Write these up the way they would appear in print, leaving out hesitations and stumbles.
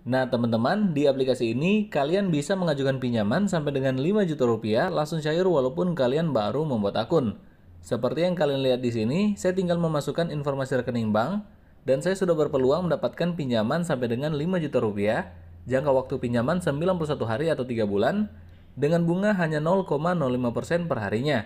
Nah, teman-teman, di aplikasi ini kalian bisa mengajukan pinjaman sampai dengan 5 juta rupiah langsung cair walaupun kalian baru membuat akun. Seperti yang kalian lihat di sini, saya tinggal memasukkan informasi rekening bank dan saya sudah berpeluang mendapatkan pinjaman sampai dengan 5 juta rupiah, jangka waktu pinjaman 91 hari atau 3 bulan, dengan bunga hanya 0,05% per harinya.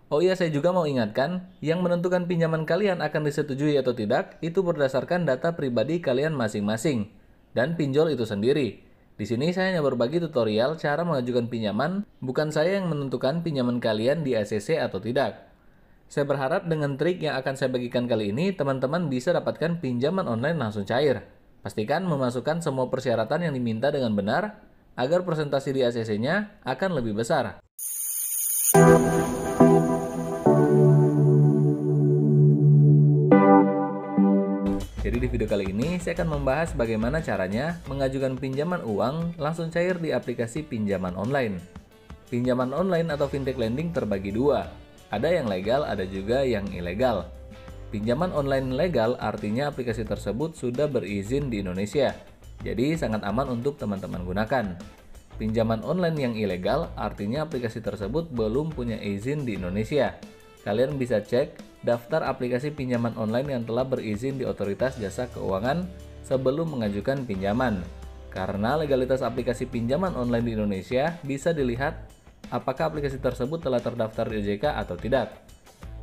Oh iya, saya juga mau ingatkan, yang menentukan pinjaman kalian akan disetujui atau tidak, itu berdasarkan data pribadi kalian masing-masing dan pinjol itu sendiri. Di sini saya hanya berbagi tutorial cara mengajukan pinjaman, bukan saya yang menentukan pinjaman kalian di ACC atau tidak. Saya berharap dengan trik yang akan saya bagikan kali ini, teman-teman bisa dapatkan pinjaman online langsung cair. Pastikan memasukkan semua persyaratan yang diminta dengan benar, agar presentasi di ACC-nya akan lebih besar. Jadi di video kali ini saya akan membahas bagaimana caranya mengajukan pinjaman uang langsung cair di aplikasi pinjaman online. Pinjaman online atau fintech lending terbagi dua. Ada yang legal, ada juga yang ilegal. Pinjaman online legal artinya aplikasi tersebut sudah berizin di Indonesia. Jadi sangat aman untuk teman-teman gunakan. Pinjaman online yang ilegal artinya aplikasi tersebut belum punya izin di Indonesia. Kalian bisa cek daftar aplikasi pinjaman online yang telah berizin di Otoritas Jasa Keuangan sebelum mengajukan pinjaman. Karena legalitas aplikasi pinjaman online di Indonesia bisa dilihat apakah aplikasi tersebut telah terdaftar di OJK atau tidak.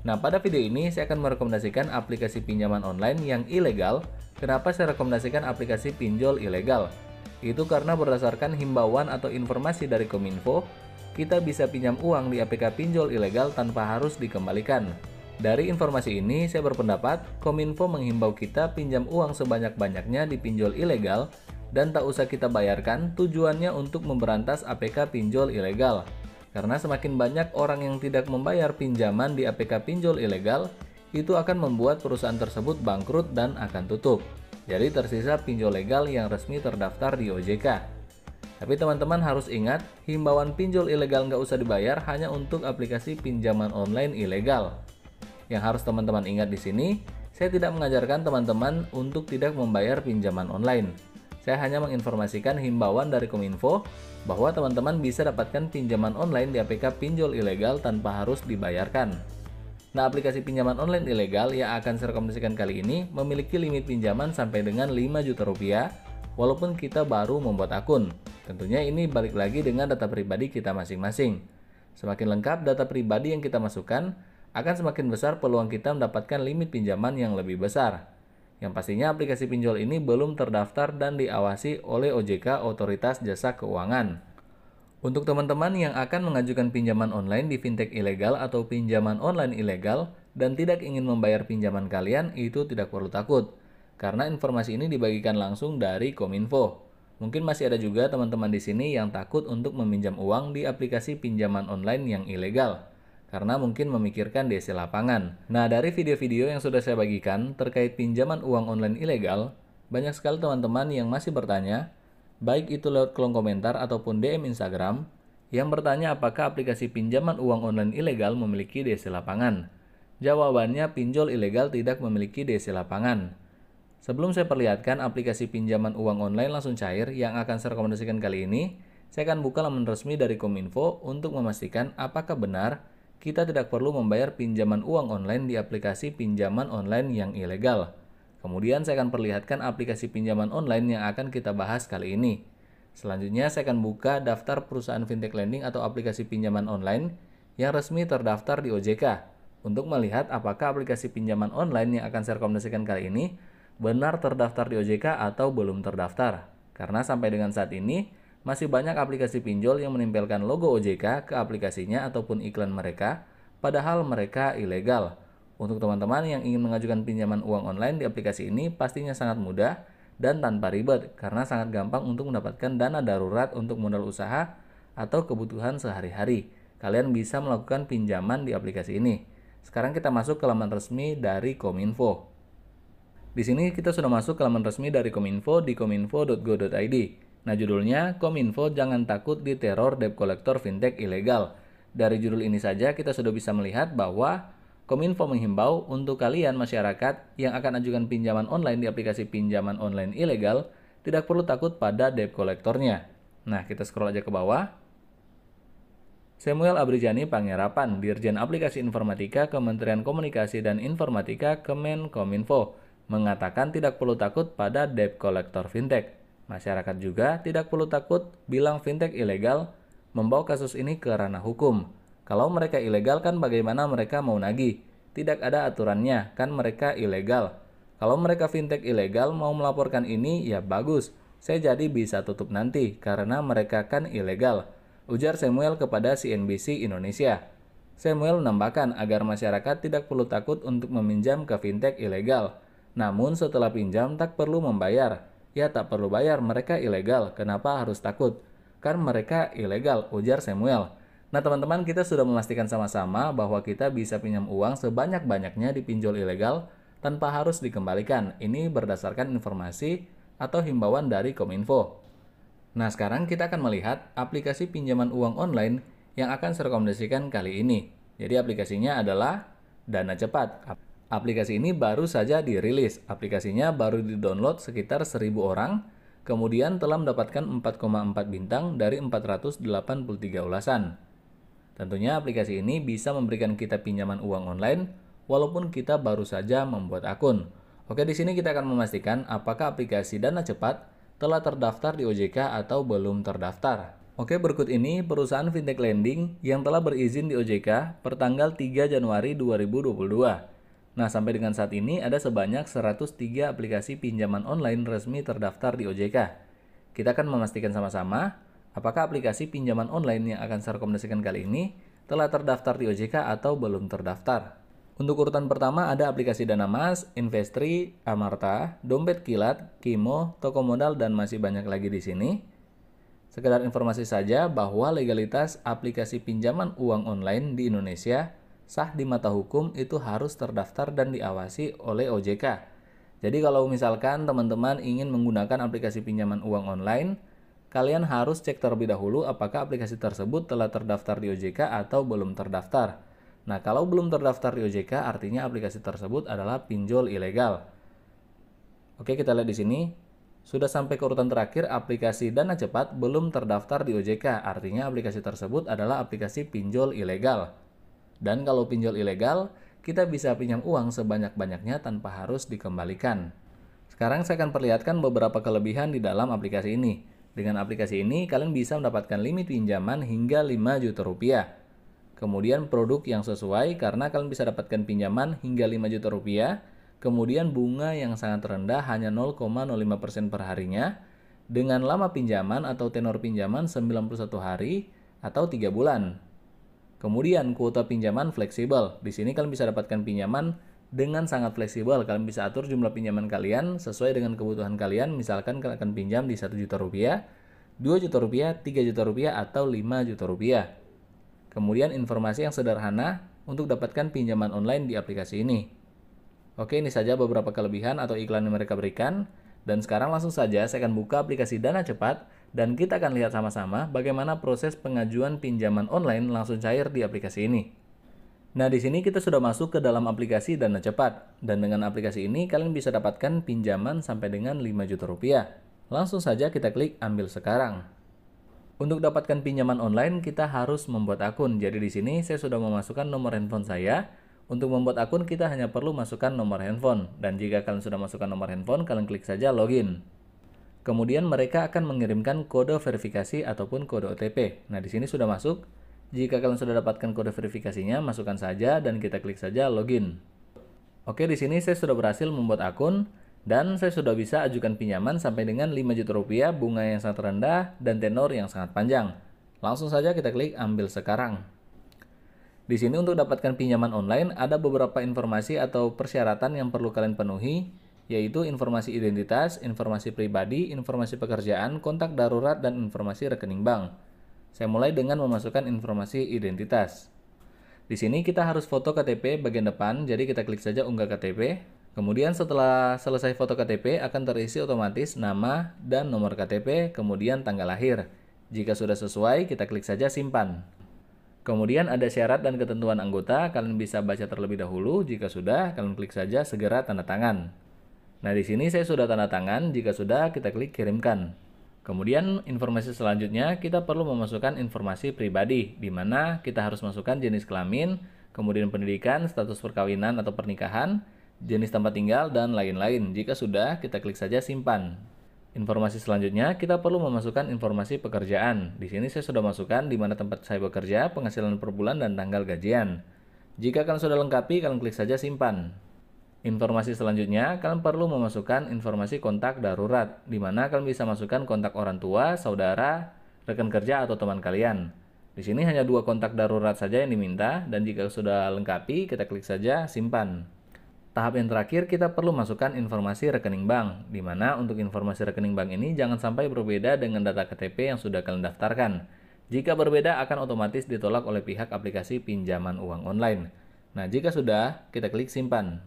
Nah, pada video ini saya akan merekomendasikan aplikasi pinjaman online yang ilegal. Kenapa saya rekomendasikan aplikasi pinjol ilegal? Itu karena berdasarkan himbauan atau informasi dari Kominfo, kita bisa pinjam uang di APK pinjol ilegal tanpa harus dikembalikan. Dari informasi ini, saya berpendapat Kominfo menghimbau kita pinjam uang sebanyak-banyaknya di pinjol ilegal dan tak usah kita bayarkan, tujuannya untuk memberantas APK pinjol ilegal. Karena semakin banyak orang yang tidak membayar pinjaman di APK pinjol ilegal, itu akan membuat perusahaan tersebut bangkrut dan akan tutup. Jadi tersisa pinjol legal yang resmi terdaftar di OJK. Tapi teman-teman harus ingat, himbauan pinjol ilegal nggak usah dibayar hanya untuk aplikasi pinjaman online ilegal. Yang harus teman-teman ingat di sini, saya tidak mengajarkan teman-teman untuk tidak membayar pinjaman online. Saya hanya menginformasikan himbauan dari Kominfo bahwa teman-teman bisa dapatkan pinjaman online di APK pinjol ilegal tanpa harus dibayarkan. Nah, aplikasi pinjaman online ilegal yang akan saya rekomendasikan kali ini memiliki limit pinjaman sampai dengan 5 juta rupiah walaupun kita baru membuat akun. Tentunya ini balik lagi dengan data pribadi kita masing-masing. Semakin lengkap data pribadi yang kita masukkan, akan semakin besar peluang kita mendapatkan limit pinjaman yang lebih besar. Yang pastinya aplikasi pinjol ini belum terdaftar dan diawasi oleh OJK Otoritas Jasa Keuangan. Untuk teman-teman yang akan mengajukan pinjaman online di fintech ilegal atau pinjaman online ilegal dan tidak ingin membayar pinjaman kalian, itu tidak perlu takut. Karena informasi ini dibagikan langsung dari Kominfo. Mungkin masih ada juga teman-teman di sini yang takut untuk meminjam uang di aplikasi pinjaman online yang ilegal. Karena mungkin memikirkan DC lapangan. Nah, dari video-video yang sudah saya bagikan terkait pinjaman uang online ilegal, banyak sekali teman-teman yang masih bertanya, baik itu lewat kolom komentar ataupun DM Instagram, yang bertanya apakah aplikasi pinjaman uang online ilegal memiliki DC lapangan. Jawabannya, pinjol ilegal tidak memiliki DC lapangan. Sebelum saya perlihatkan aplikasi pinjaman uang online langsung cair yang akan saya rekomendasikan kali ini, saya akan buka laman resmi dari Kominfo untuk memastikan apakah benar kita tidak perlu membayar pinjaman uang online di aplikasi pinjaman online yang ilegal. Kemudian saya akan perlihatkan aplikasi pinjaman online yang akan kita bahas kali ini. Selanjutnya saya akan buka daftar perusahaan fintech lending atau aplikasi pinjaman online yang resmi terdaftar di OJK untuk melihat apakah aplikasi pinjaman online yang akan saya rekomendasikan kali ini benar terdaftar di OJK atau belum terdaftar. Karena sampai dengan saat ini masih banyak aplikasi pinjol yang menempelkan logo OJK ke aplikasinya ataupun iklan mereka, padahal mereka ilegal. Untuk teman-teman yang ingin mengajukan pinjaman uang online di aplikasi ini pastinya sangat mudah dan tanpa ribet, karena sangat gampang untuk mendapatkan dana darurat untuk modal usaha atau kebutuhan sehari-hari. Kalian bisa melakukan pinjaman di aplikasi ini. Sekarang kita masuk ke laman resmi dari Kominfo. Di sini kita sudah masuk ke laman resmi dari Kominfo di kominfo.go.id. Nah, judulnya Kominfo jangan takut diteror debt collector fintech ilegal. Dari judul ini saja kita sudah bisa melihat bahwa Kominfo menghimbau untuk kalian masyarakat yang akan ajukan pinjaman online di aplikasi pinjaman online ilegal, tidak perlu takut pada debt collector-nya. Nah, kita scroll aja ke bawah. Samuel Abrijani Panggerapan, Dirjen Aplikasi Informatika Kementerian Komunikasi dan Informatika Kemenkominfo, mengatakan tidak perlu takut pada debt collector fintech. Masyarakat juga tidak perlu takut bilang fintech ilegal, membawa kasus ini ke ranah hukum. Kalau mereka ilegal kan bagaimana mereka mau nagih? Tidak ada aturannya, kan mereka ilegal. Kalau mereka fintech ilegal mau melaporkan ini, ya bagus. Saya jadi bisa tutup nanti, karena mereka kan ilegal. Ujar Samuel kepada CNBC Indonesia. Samuel menambahkan agar masyarakat tidak perlu takut untuk meminjam ke fintech ilegal. Namun setelah pinjam tak perlu membayar. Ya tak perlu bayar, mereka ilegal. Kenapa harus takut? Kan mereka ilegal, ujar Samuel. Nah teman-teman, kita sudah memastikan sama-sama bahwa kita bisa pinjam uang sebanyak-banyaknya di pinjol ilegal tanpa harus dikembalikan. Ini berdasarkan informasi atau himbauan dari Kominfo. Nah sekarang kita akan melihat aplikasi pinjaman uang online yang akan saya rekomendasikan kali ini. Jadi aplikasinya adalah Dana Cepat. Aplikasi ini baru saja dirilis. Aplikasinya baru di-download sekitar 1000 orang, kemudian telah mendapatkan 4,4 bintang dari 483 ulasan. Tentunya aplikasi ini bisa memberikan kita pinjaman uang online walaupun kita baru saja membuat akun. Oke, di sini kita akan memastikan apakah aplikasi Dana Cepat telah terdaftar di OJK atau belum terdaftar. Oke, berikut ini perusahaan fintech lending yang telah berizin di OJK pertanggal 3 Januari 2022. Nah, sampai dengan saat ini ada sebanyak 103 aplikasi pinjaman online resmi terdaftar di OJK. Kita akan memastikan sama-sama apakah aplikasi pinjaman online yang akan saya rekomendasikan kali ini telah terdaftar di OJK atau belum terdaftar. Untuk urutan pertama ada aplikasi Dana Mas, Investri, Amarta, Dompet Kilat, Kimo, Toko Modal, dan masih banyak lagi di sini. Sekedar informasi saja bahwa legalitas aplikasi pinjaman uang online di Indonesia sah di mata hukum itu harus terdaftar dan diawasi oleh OJK. Jadi kalau misalkan teman-teman ingin menggunakan aplikasi pinjaman uang online, kalian harus cek terlebih dahulu apakah aplikasi tersebut telah terdaftar di OJK atau belum terdaftar. Nah, kalau belum terdaftar di OJK, artinya aplikasi tersebut adalah pinjol ilegal. Oke, kita lihat di sini. Sudah sampai ke urutan terakhir, aplikasi Dana Cepat belum terdaftar di OJK, artinya aplikasi tersebut adalah aplikasi pinjol ilegal. Dan kalau pinjol ilegal, kita bisa pinjam uang sebanyak-banyaknya tanpa harus dikembalikan. Sekarang saya akan perlihatkan beberapa kelebihan di dalam aplikasi ini. Dengan aplikasi ini, kalian bisa mendapatkan limit pinjaman hingga 5 juta rupiah. Kemudian produk yang sesuai karena kalian bisa dapatkan pinjaman hingga 5 juta rupiah. Kemudian bunga yang sangat rendah hanya 0,05% per harinya. Dengan lama pinjaman atau tenor pinjaman 91 hari atau 3 bulan. Kemudian kuota pinjaman fleksibel. Di sini kalian bisa dapatkan pinjaman dengan sangat fleksibel. Kalian bisa atur jumlah pinjaman kalian sesuai dengan kebutuhan kalian. Misalkan kalian akan pinjam di 1 juta rupiah, 2 juta rupiah, 3 juta rupiah, atau 5 juta rupiah. Kemudian informasi yang sederhana untuk dapatkan pinjaman online di aplikasi ini. Oke, ini saja beberapa kelebihan atau iklan yang mereka berikan. Dan sekarang langsung saja saya akan buka aplikasi Dana Cepat dan kita akan lihat sama-sama bagaimana proses pengajuan pinjaman online langsung cair di aplikasi ini. Nah, di sini kita sudah masuk ke dalam aplikasi Dana Cepat, dan dengan aplikasi ini kalian bisa dapatkan pinjaman sampai dengan 5 juta rupiah. Langsung saja kita klik ambil sekarang. Untuk dapatkan pinjaman online kita harus membuat akun. Jadi di sini saya sudah memasukkan nomor handphone saya. Untuk membuat akun kita hanya perlu masukkan nomor handphone, dan jika kalian sudah masukkan nomor handphone, kalian klik saja login. Kemudian mereka akan mengirimkan kode verifikasi ataupun kode OTP. Nah, di sini sudah masuk. Jika kalian sudah dapatkan kode verifikasinya, masukkan saja dan kita klik saja login. Oke, di sini saya sudah berhasil membuat akun dan saya sudah bisa ajukan pinjaman sampai dengan 5 juta rupiah, bunga yang sangat rendah dan tenor yang sangat panjang. Langsung saja kita klik ambil sekarang. Di sini untuk dapatkan pinjaman online ada beberapa informasi atau persyaratan yang perlu kalian penuhi, yaitu informasi identitas, informasi pribadi, informasi pekerjaan, kontak darurat, dan informasi rekening bank. Saya mulai dengan memasukkan informasi identitas. Di sini kita harus foto KTP bagian depan, jadi kita klik saja unggah KTP. Kemudian setelah selesai foto KTP akan terisi otomatis nama dan nomor KTP, kemudian tanggal lahir. Jika sudah sesuai, kita klik saja simpan. Kemudian ada syarat dan ketentuan anggota, kalian bisa baca terlebih dahulu. Jika sudah, kalian klik saja segera tanda tangan. Nah, di sini saya sudah tanda tangan, jika sudah kita klik kirimkan. Kemudian informasi selanjutnya kita perlu memasukkan informasi pribadi, di mana kita harus masukkan jenis kelamin, kemudian pendidikan, status perkawinan atau pernikahan, jenis tempat tinggal, dan lain-lain. Jika sudah, kita klik saja simpan. Informasi selanjutnya kita perlu memasukkan informasi pekerjaan. Di sini saya sudah masukkan di mana tempat saya bekerja, penghasilan per bulan, dan tanggal gajian. Jika kalian sudah lengkapi, kalian klik saja simpan. Informasi selanjutnya, kalian perlu memasukkan informasi kontak darurat, di mana kalian bisa masukkan kontak orang tua, saudara, rekan kerja, atau teman kalian. Di sini hanya 2 kontak darurat saja yang diminta, dan jika sudah lengkapi, kita klik saja simpan. Tahap yang terakhir, kita perlu masukkan informasi rekening bank, di mana untuk informasi rekening bank ini jangan sampai berbeda dengan data KTP yang sudah kalian daftarkan. Jika berbeda, akan otomatis ditolak oleh pihak aplikasi pinjaman uang online. Nah, jika sudah, kita klik simpan.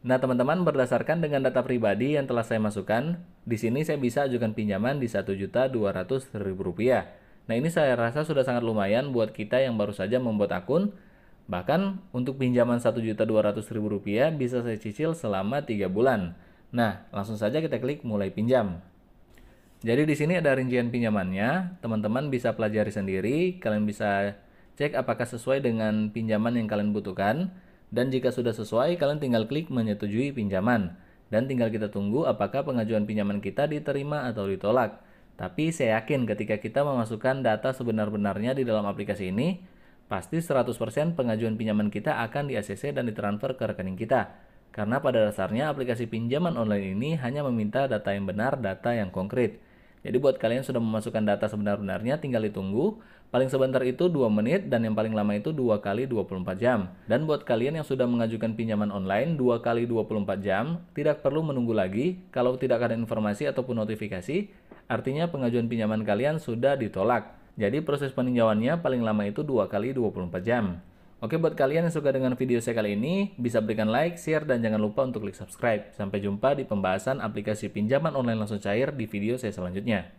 Nah, teman-teman, berdasarkan dengan data pribadi yang telah saya masukkan, di sini saya bisa ajukan pinjaman di Rp1.200.000. Nah, ini saya rasa sudah sangat lumayan buat kita yang baru saja membuat akun. Bahkan untuk pinjaman Rp1.200.000 bisa saya cicil selama 3 bulan. Nah, langsung saja kita klik mulai pinjam. Jadi di sini ada rincian pinjamannya, teman-teman bisa pelajari sendiri, kalian bisa cek apakah sesuai dengan pinjaman yang kalian butuhkan. Dan jika sudah sesuai, kalian tinggal klik menyetujui pinjaman. Dan tinggal kita tunggu apakah pengajuan pinjaman kita diterima atau ditolak. Tapi saya yakin ketika kita memasukkan data sebenar-benarnya di dalam aplikasi ini, pasti 100% pengajuan pinjaman kita akan di-ACC dan ditransfer ke rekening kita. Karena pada dasarnya aplikasi pinjaman online ini hanya meminta data yang benar, data yang konkret. Jadi buat kalian yang sudah memasukkan data sebenar-benarnya, tinggal ditunggu. Paling sebentar itu 2 menit dan yang paling lama itu 2 kali 24 jam. Dan buat kalian yang sudah mengajukan pinjaman online 2 kali 24 jam, tidak perlu menunggu lagi. Kalau tidak ada informasi ataupun notifikasi, artinya pengajuan pinjaman kalian sudah ditolak. Jadi proses peninjauannya paling lama itu 2 kali 24 jam. Oke, buat kalian yang suka dengan video saya kali ini, bisa berikan like, share, dan jangan lupa untuk klik subscribe. Sampai jumpa di pembahasan aplikasi pinjaman online langsung cair di video saya selanjutnya.